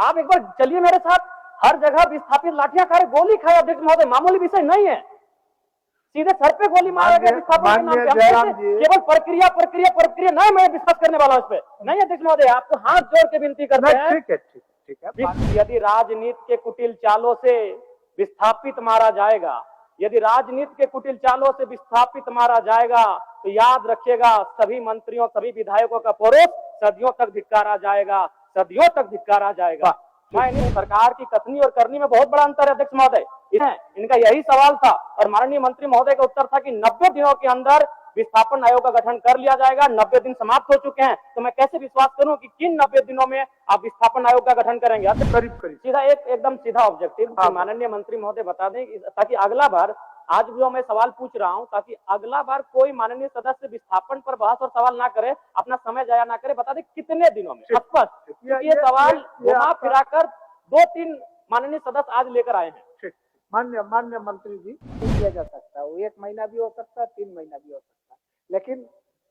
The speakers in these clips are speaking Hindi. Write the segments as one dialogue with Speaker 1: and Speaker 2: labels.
Speaker 1: आप एक बार चलिए मेरे साथ। हर जगह विस्थापित लाठियां खा रहे, गोली खाए अध्यक्ष महोदय, मामूली विषय नहीं है। सीधे सर पे गोली मारा गया विस्थापन के नाम पे। हम केवल प्रक्रिया प्रक्रिया प्रक्रिया नहीं, मैं विश्वास करने वाला हूं इस पे नहीं अध्यक्ष महोदय। आपको हाथ जोड़ के विनती करते हैं,
Speaker 2: ठीक है।
Speaker 1: यदि राजनीति के कुटिल चालों से विस्थापित मारा जाएगा, यदि राजनीति के कुटिल चालों से विस्थापित मारा जाएगा, तो याद रखिएगा सभी मंत्रियों सभी विधायकों का परोस सदियों तक धिक्कारा जाएगा, सदियों तक धिक्कारा जाएगा। सरकार की कथनी और करनी में बहुत बड़ा अंतर है अध्यक्ष महोदय। इनका यही सवाल था और माननीय मंत्री महोदय का उत्तर था कि 90 दिनों के अंदर विस्थापन आयोग का गठन कर लिया जाएगा। 90 दिन समाप्त हो चुके हैं, तो मैं कैसे विश्वास करूं कि किन 90 दिनों में आप विस्थापन आयोग का गठन करेंगे?
Speaker 2: करीब
Speaker 1: सीधा एकदम सीधा ऑब्जेक्टिव माननीय मंत्री महोदय बता दें, ताकि अगला बार, आज जो मैं सवाल पूछ रहा हूं, ताकि अगला बार कोई माननीय सदस्य विस्थापन पर बहस और सवाल ना करे, अपना समय जाया ना करे। बता दें कितने दिनों में स्पष्ट। ये सवाल घुमा फिराकर 2-3 माननीय सदस्य आज लेकर आए हैं।
Speaker 2: मान्य मंत्री जी, किया जा सकता है, वो 1 महीना भी हो सकता है, 3 महीना भी हो सकता है, लेकिन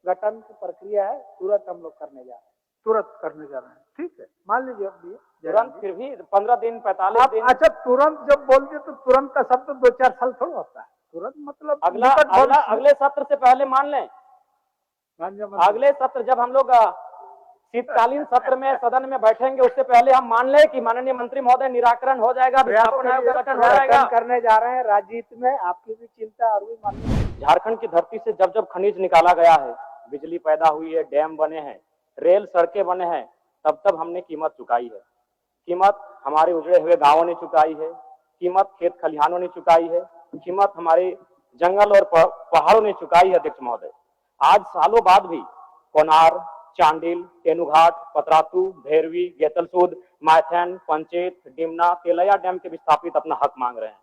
Speaker 2: गठन की प्रक्रिया है, तुरंत हम लोग करने जा रहे हैं, तुरंत करने जा रहे हैं। ठीक है, मान लीजिए अब
Speaker 1: तुरंत, फिर भी 15 दिन 45 दिन।
Speaker 2: अच्छा, तुरंत जब बोल दिए तो तुरंत का शब्द 2-4 साल थोड़ा होता है। तुरंत मतलब
Speaker 1: अगले सत्र से पहले मान लें। अगले सत्र जब हम लोग शीतकालीन सत्र में सदन में बैठेंगे, उससे पहले हम मान लें कि माननीय मंत्री महोदय निराकरण हो जाएगा, विस्थापन आयोग का गठन हो जाएगा।
Speaker 2: करने जा रहे हैं राजनीति में, आपकी भी चिंता और भी माननीय।
Speaker 1: झारखंड की धरती से जब जब खनिज निकाला गया है, बिजली पैदा हुई है, डैम बने हैं, रेल सड़कें बने हैं, तब तब हमने कीमत चुकाई है। कीमत हमारे उजड़े हुए गांवों ने चुकाई है, कीमत खेत खलिहानों ने चुकाई है, कीमत हमारे जंगल और पहाड़ों ने चुकाई है अध्यक्ष महोदय। आज सालों बाद भी कोनार, चांडिल, तेनुघाट, पतरातू, भैरवी, गेतलसूद, मायथन, पंचेत, डिमना, तेलैया डैम के विस्थापित अपना हक मांग रहे हैं।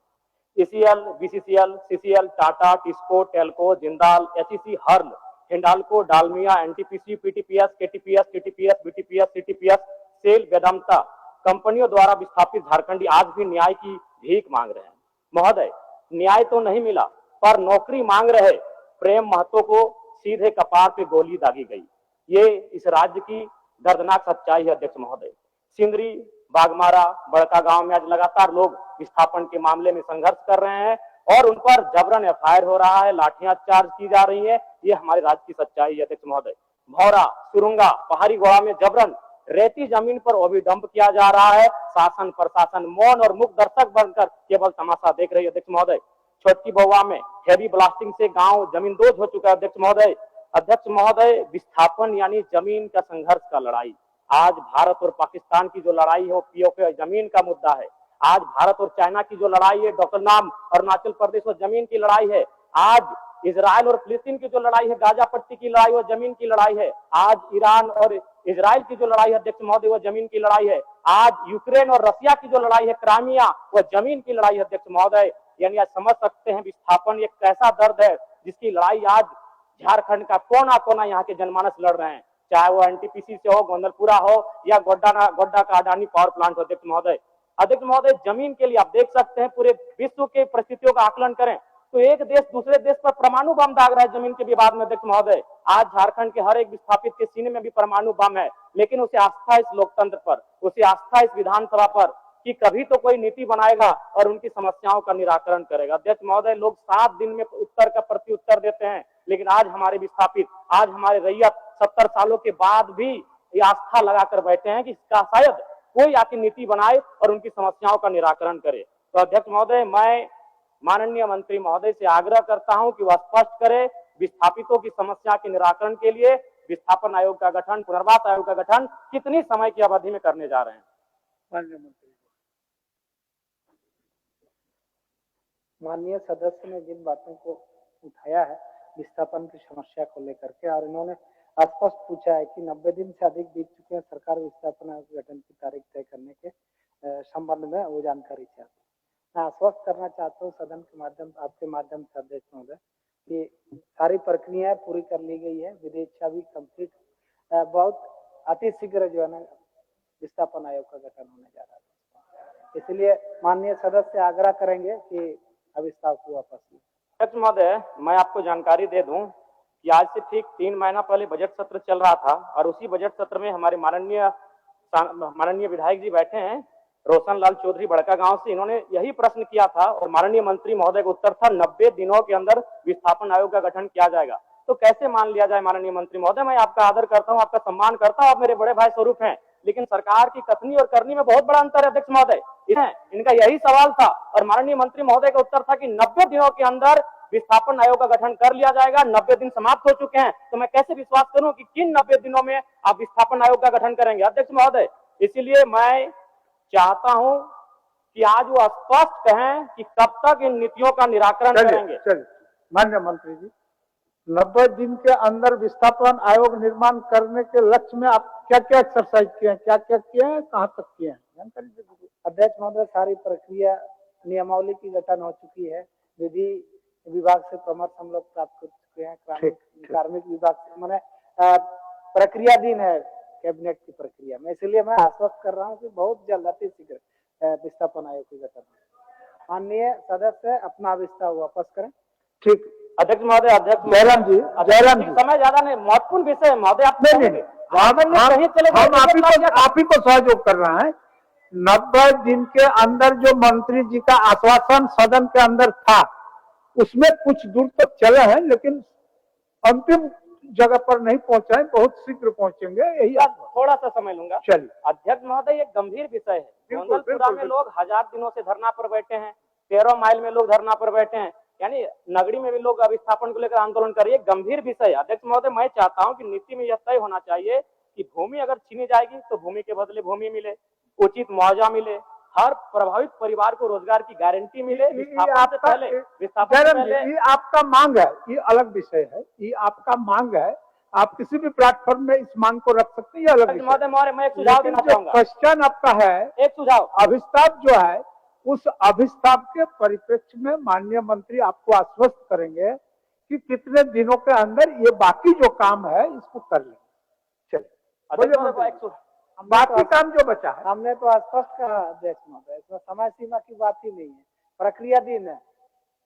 Speaker 1: ECL, BCCL, CCL, Tata, TISCO, TELCO, Jindal, HEC, HURL, Hindalco, Dalmia, NTPC, PTPS, KTPS, TTPS, BTPS, CTPS, SAIL, Vedanta कंपनियों द्वारा विस्थापित झारखंडी आज भी न्याय की भीख मांग रहे हैं। महोदय, न्याय तो नहीं मिला, पर नौकरी मांग रहे प्रेम महतो को सीधे कपार पे गोली दागी गई। ये इस राज्य की दर्दनाक सच्चाई है अध्यक्ष महोदय। सिंदरी, बागमारा, बड़का गांव में आज लगातार लोग विस्थापन के मामले में संघर्ष कर रहे हैं और उन पर जबरन एफआईआर हो रहा है, लाठियां चार्ज की जा रही है। ये हमारे राज्य की सच्चाई है अध्यक्ष महोदय। भौरा, सुरुंगा, पहाड़ी गोड़ा में जबरन रेती जमीन पर ओवरडंप किया जा रहा है। शासन प्रशासन मौन और मुक्त दर्शक बनकर केवल तमाशा देख रही है अध्यक्ष महोदय। छोटकी बउआ में हेवी ब्लास्टिंग से गांव जमींदोज हो चुका है अध्यक्ष महोदय। अध्यक्ष महोदय, विस्थापन यानी जमीन का संघर्ष का लड़ाई। आज भारत और पाकिस्तान की जो लड़ाई है वो पीओके जमीन का मुद्दा है। आज भारत और चाइना की जो लड़ाई है, डोकलाम अरुणाचल प्रदेश और जमीन की लड़ाई है। आज इजराइल और फिलिस्तीन की जो लड़ाई है, गाजा पट्टी की लड़ाई, वो जमीन की लड़ाई है। आज ईरान और इजराइल की जो लड़ाई है अध्यक्ष महोदय, वो जमीन की लड़ाई है। आज यूक्रेन और रसिया की जो लड़ाई है, क्राइमिया, वो जमीन की लड़ाई है अध्यक्ष महोदय। यानी आज समझ सकते हैं विस्थापन एक कैसा दर्द है जिसकी लड़ाई आज झारखंड का कोना कोना यहाँ के जनमानस लड़ रहे हैं, चाहे वो एनटीपीसी से हो, गोंदलपुरा हो या गोड्डा का अडानी पावर प्लांट हो अध्यक्ष महोदय। अध्यक्ष महोदय, जमीन के लिए आप देख सकते हैं पूरे विश्व के परिस्थितियों का आकलन करें तो एक देश दूसरे देश पर परमाणु बम दाग रहा है जमीन के विवाद में अध्यक्ष महोदय। आज झारखंड के हर एक विस्थापित के सीने में भी परमाणु बम है, लेकिन उसे आस्था इस लोकतंत्र पर, उसे आस्था इस विधानसभा पर कि कभी तो कोई नीति बनाएगा और उनकी समस्याओं का निराकरण करेगा। अध्यक्ष महोदय, लोग 7 दिन में उत्तर का प्रति उत्तर देते हैं, लेकिन आज हमारे विस्थापित, आज हमारे रैयत 70 सालों के बाद भी ये आस्था लगाकर बैठे हैं कि इसका शायद कोई आके नीति बनाए और उनकी समस्याओं का निराकरण करे। तो अध्यक्ष महोदय, मैं माननीय मंत्री महोदय से आग्रह करता हूं कि वह स्पष्ट करे विस्थापितों की समस्या के निराकरण के लिए विस्थापन आयोग का गठन, पुनर्वास आयोग का गठन कितनी समय की अवधि में करने जा रहे हैं?
Speaker 2: माननीय सदस्य ने जिन बातों को उठाया है विस्थापन की समस्या को लेकर के, और इन्होंने स्पष्ट पूछा है कि 90 दिन से अधिक बीत चुके हैं, सरकार विस्थापन आयोग गठन की तारीख तय करने के संबंध में वो जानकारी चाहती है। मैं आश्वस्त करना चाहता हूँ सदन के माध्यम, आपके माध्यम से अध्यक्ष महोदय, कि सारी प्रक्रियाएं पूरी कर ली गई है, विदेशा भी कंप्लीट, बहुत अतिशीघ्र जो है ना विस्थापन आयोग का गठन होने जा रहा है। इसलिए माननीय सदस्य आग्रह करेंगे कि अविस्ताव को वापस लें।
Speaker 1: अध्यक्ष महोदय, मैं आपको जानकारी दे दूं कि आज से ठीक 3 महीना पहले बजट सत्र चल रहा था और उसी बजट सत्र में हमारे माननीय माननीय विधायक जी बैठे हैं रोशन लाल चौधरी बड़का गांव से, इन्होंने यही प्रश्न किया था और माननीय मंत्री महोदय का उत्तर था 90 दिनों के अंदर विस्थापन आयोग का गठन किया जाएगा। तो कैसे मान लिया जाए माननीय मंत्री महोदय, मैं आपका आदर करता हूं, आपका सम्मान करता हूं, आप मेरे बड़े भाई स्वरूप हैं, लेकिन सरकार की कथनी और करनी में बहुत बड़ा अंतर है अध्यक्ष महोदय। इनका यही सवाल था और माननीय मंत्री महोदय का उत्तर था कि 90 दिनों के अंदर विस्थापन आयोग का गठन कर लिया जाएगा। 90 दिन समाप्त हो चुके हैं, तो मैं कैसे विश्वास करूं कि किन 90 दिनों में आप विस्थापन आयोग का गठन करेंगे अध्यक्ष महोदय। इसीलिए मैं चाहता हूं कि आज वो स्पष्ट कहें कि कब तक इन नीतियों का निराकरण करेंगे।
Speaker 2: माननीय मंत्री जी, 90 दिन के अंदर विस्थापन आयोग निर्माण करने के लक्ष्य में आप क्या क्या एक्सरसाइज किए हैं, क्या क्या किए हैं, कहाँ तक किए हैं, जानकारी दीजिए। अध्यक्ष महोदय, सारी प्रक्रिया नियमावली की गठन हो चुकी है, विधि विभाग से परामर्श हम लोग प्राप्त कर चुके हैं, कार्मिक विभाग से, मैंने प्रक्रियाधीन है कैबिनेट की प्रक्रिया में, इसलिए मैं आश्वस्त कर रहा हूँ कि बहुत जल्द अति शीघ्र विस्थापन आयोग की गठन। माननीय सदस्य अपना विस्तार वापस करें।
Speaker 1: ठीक अध्यक्ष महोदय। अध्यक्ष
Speaker 2: जयराम जी,
Speaker 1: समय ज्यादा नहीं, महत्वपूर्ण विषय है महोदय, आप
Speaker 2: नहीं आप ही को सहयोग कर रहा है। 90 दिन के अंदर जो मंत्री जी का आश्वासन सदन के अंदर था, उसमें कुछ दूर तक चले हैं, लेकिन अंतिम जगह पर नहीं पहुंचा है, बहुत शीघ्र पहुंचेंगे, यही
Speaker 1: थोड़ा सा समय लूंगा।
Speaker 2: चलिए
Speaker 1: अध्यक्ष महोदय, एक गंभीर विषय है। गोंदलपुरा में लोग 1000 दिनों से धरना पर बैठे हैं, 13 माइल में लोग धरना पर बैठे हैं, यानी नगरी में भी लोग विस्थापन को लेकर आंदोलन कर रहे हैं। गंभीर विषय है अध्यक्ष महोदय। मैं चाहता हूं कि नीति में यह तय होना चाहिए कि भूमि अगर छीनी जाएगी तो भूमि के बदले भूमि मिले, उचित मुआवजा मिले, हर प्रभावित परिवार को रोजगार की गारंटी मिले। विस्थापन से पहले
Speaker 2: ये आपका मांग है, ये अलग विषय है, ये आपका मांग है, आप किसी भी प्लेटफॉर्म में इस मांग को रख सकते हैं, ये अलग
Speaker 1: महोदय। मैं एक सुझाव देना चाहूंगा।
Speaker 2: क्वेश्चन आपका है,
Speaker 1: एक सुझाव,
Speaker 2: अभिस्ताप जो है, उस अभिस्ताप के परिप्रेक्ष्य में माननीय मंत्री आपको आश्वस्त करेंगे कि कितने दिनों के अंदर ये बाकी जो काम है इसको कर लेंगे। चलिए, बाकी काम जो बचा है हमने तो स्पष्ट कहा अध्यक्ष महोदय, इसमें समय सीमा की बात ही नहीं है, प्रक्रियाधीन है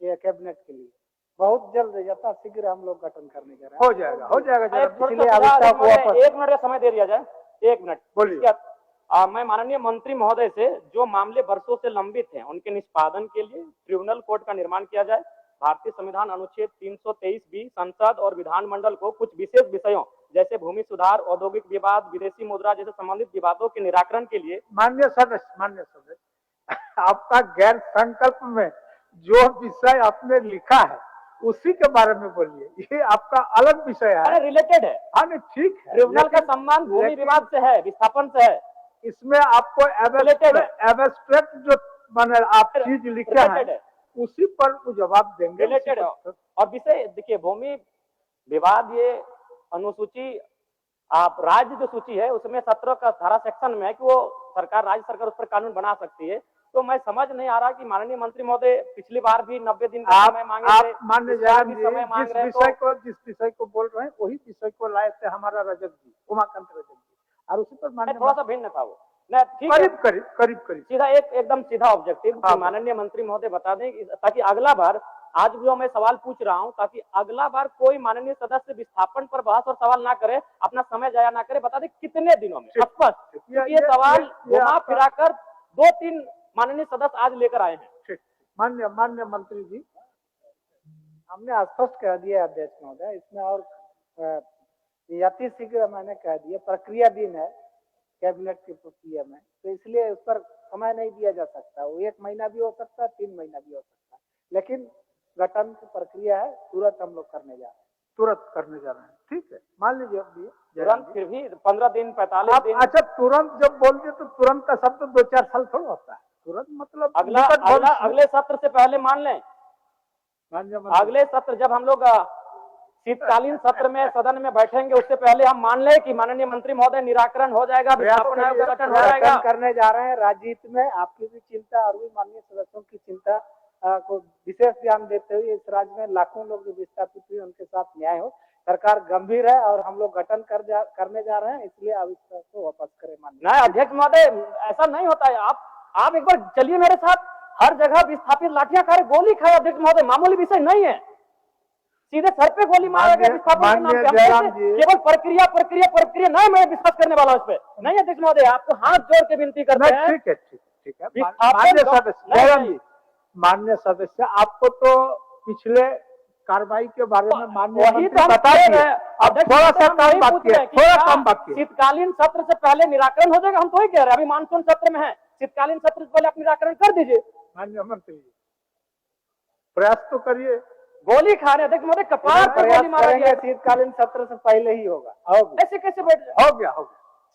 Speaker 2: ये कैबिनेट के लिए। बहुत जल्द यथा शीघ्र हम लोग गठन करने जा रहे हैं। हो जाएगा।
Speaker 1: इसलिए 1 मिनट का समय दे दिया जाए। 1 मिनट
Speaker 2: बोलिए।
Speaker 1: मैं माननीय मंत्री महोदय से जो मामले वर्षों से लंबित हैं उनके निष्पादन के लिए ट्रिब्यूनल कोर्ट का निर्माण किया जाए। भारतीय संविधान अनुच्छेद 323 भी संसद और विधानमंडल को कुछ विशेष विषयों जैसे भूमि सुधार, औद्योगिक विवाद, विदेशी मुद्रा जैसे संबंधित विवादों के निराकरण के लिए।
Speaker 2: माननीय सदस्य, आपका गैर संकल्प में जो विषय आपने लिखा है उसी के बारे में बोलिए, ये आपका अलग विषय है।
Speaker 1: अरे रिलेटेड है।
Speaker 2: हाँ नहीं, ठीक है,
Speaker 1: ट्रिब्यूनल का संबंध भूमि विवाद से है, विस्थापन से है।
Speaker 2: इसमें आपको एब्स्ट्रैक्ट जो मैंने आप चीज लिखा है उसी पर वो जवाब देंगे।
Speaker 1: रिलेटेड है और विषय देखिए, भूमि विवाद ये अनुसूची आप राज्य जो सूची है उसमें 17 का धारा सेक्शन में है कि वो सरकार, राज्य सरकार उस पर कानून बना सकती है। तो मैं समझ नहीं आ रहा कि माननीय मंत्री महोदय पिछली बार भी 90 दिन का समय मांगे थे,
Speaker 2: मान्य जिस विषय को बोल रहे हैं वही विषय को लाए थे हमारा रजत जी, उमाकांत रजत जी, और उसी पर
Speaker 1: थोड़ा सा भिन्न था वो।
Speaker 2: करीब
Speaker 1: सीधा एकदम सीधा ऑब्जेक्टिव माननीय मंत्री महोदय बता दें ताकि अगला बार, आज जो मैं सवाल पूछ रहा हूं, ताकि अगला बार कोई माननीय सदस्य विस्थापन पर बहस और सवाल ना करे, अपना समय जाया ना करे, बता दें कितने दिनों में स्पष्ट। ये सवाल घुमा फिराकर 2-3 माननीय सदस्य आज लेकर आए हैं।
Speaker 2: माननीय मंत्री जी, हमने स्पष्ट कह दिया अध्यक्ष महोदय, इसमें और अति शीघ्र मैंने कह दिया, प्रक्रियाधीन है कैबिनेट की प्रक्रिया में, तो इसलिए उस पर समय नहीं दिया जा सकता। वो 1 महीना भी हो सकता है, 3 महीना भी हो सकता है, लेकिन गठन की प्रक्रिया है, तुरंत हम लोग करने जा रहे हैं। ठीक है, मान लीजिए
Speaker 1: तुरंत, फिर भी 15 दिन 45 दिन।
Speaker 2: अच्छा, तुरंत जब बोलते तो तुरंत का शब्द 2-4 साल थोड़ा होता है। तुरंत मतलब
Speaker 1: अगले सत्र से पहले मान लें। अगले सत्र जब हम लोग शीतकालीन सत्र में सदन में बैठेंगे, उससे पहले हम मान लें कि माननीय मंत्री महोदय निराकरण हो जाएगा, विस्थापन आयोग का गठन हो जाएगा।
Speaker 2: करने जा रहे हैं राजनीत में, आपकी भी चिंता और भी माननीय सदस्यों की चिंता को विशेष ध्यान देते हुए इस राज्य में लाखों लोग जो विस्थापित हुए उनके साथ न्याय हो। सरकार गंभीर है और हम लोग गठन करने जा रहे हैं, इसलिए अविश्वास को वापस करें।
Speaker 1: माननीय अध्यक्ष महोदय, ऐसा नहीं होता है। आप एक बार चलिए मेरे साथ, हर जगह विस्थापित लाठियां खा रहे, गोली खाए अध्यक्ष महोदय, मामूली विषय नहीं है। सीधे सर पे गोली मारा गया विस्थापन के नाम पे। हम कैसे केवल प्रक्रिया प्रक्रिया प्रक्रिया नहीं, मैं विश्वास करने वाला हूं इस पे नहीं। अध्यक्ष महोदय आपको हाथ जोड़ के विनती करते हैं।
Speaker 2: ठीक है ठीक है माननीय सदस्य जयराम जी, माननीय सदस्य आपको तो पिछले कार्रवाई के बारे में माननीय मंत्री बता दिए, अब थोड़ा सा काम बाकी है, थोड़ा काम बाकी है।
Speaker 1: शीतकालीन सत्र से पहले निराकरण हो जाएगा, हम तो ही कह रहे हैं। अभी मानसून सत्र में है, शीतकालीन सत्र से पहले आप निराकरण कर दीजिए।
Speaker 2: माननीय मंत्री जी प्रयास तो करिए।
Speaker 1: गोली खा रहे अध्यक्ष महोदय, कपार पर गोली मारा गया।
Speaker 2: शीतकालीन सत्र से पहले ही होगा।
Speaker 1: ऐसे कैसे बैठ
Speaker 2: हो गया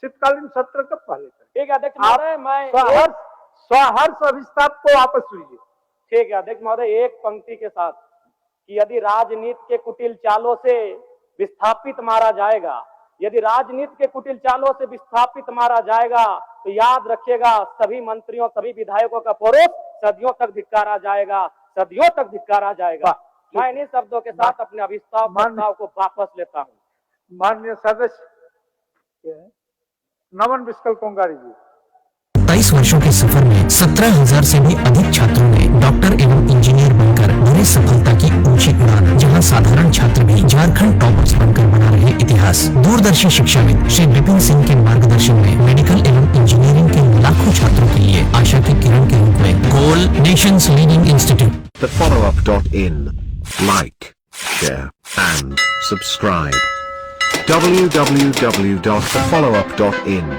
Speaker 2: शीतकालीन सत्र कब पहले?
Speaker 1: ठीक है अध्यक्ष महोदय, मैं
Speaker 2: सहर्ष अभिस्ताप को वापस लीजिए।
Speaker 1: ठीक है अध्यक्ष महोदय, एक पंक्ति के साथ कि यदि राजनीति के कुटिल चालों से विस्थापित मारा जाएगा, यदि राजनीति के कुटिल चालों से विस्थापित मारा जाएगा तो याद रखिएगा सभी मंत्रियों सभी विधायकों का परोस सदियों तक धिक्कारा जाएगा, सदियों तक धिक्कारा जाएगा। मैं इन्हीं शब्दों के साथ अपने अभिस्ताव प्रस्ताव को वापस लेता हूँ।
Speaker 2: माननीय सदस्य नमन बिस्कल कोंगारी जी।
Speaker 3: 22 वर्षों के सफर में 17,000 से भी अधिक छात्रों ने डॉक्टर एवं इंजीनियर बनकर बड़ी सफलता की ऊंची उड़ान, जहां साधारण छात्र भी झारखंड टॉपर्स बनकर बना रहे इतिहास। दूरदर्शी शिक्षाविद श्री विपिन सिंह के मार्गदर्शन में मेडिकल एवं इंजीनियरिंग के लाखों छात्रों के लिए आशा की किरण के रूप में goal nations leading institute.
Speaker 4: thefollowup.in. Like, share and subscribe. www.thefollowup.in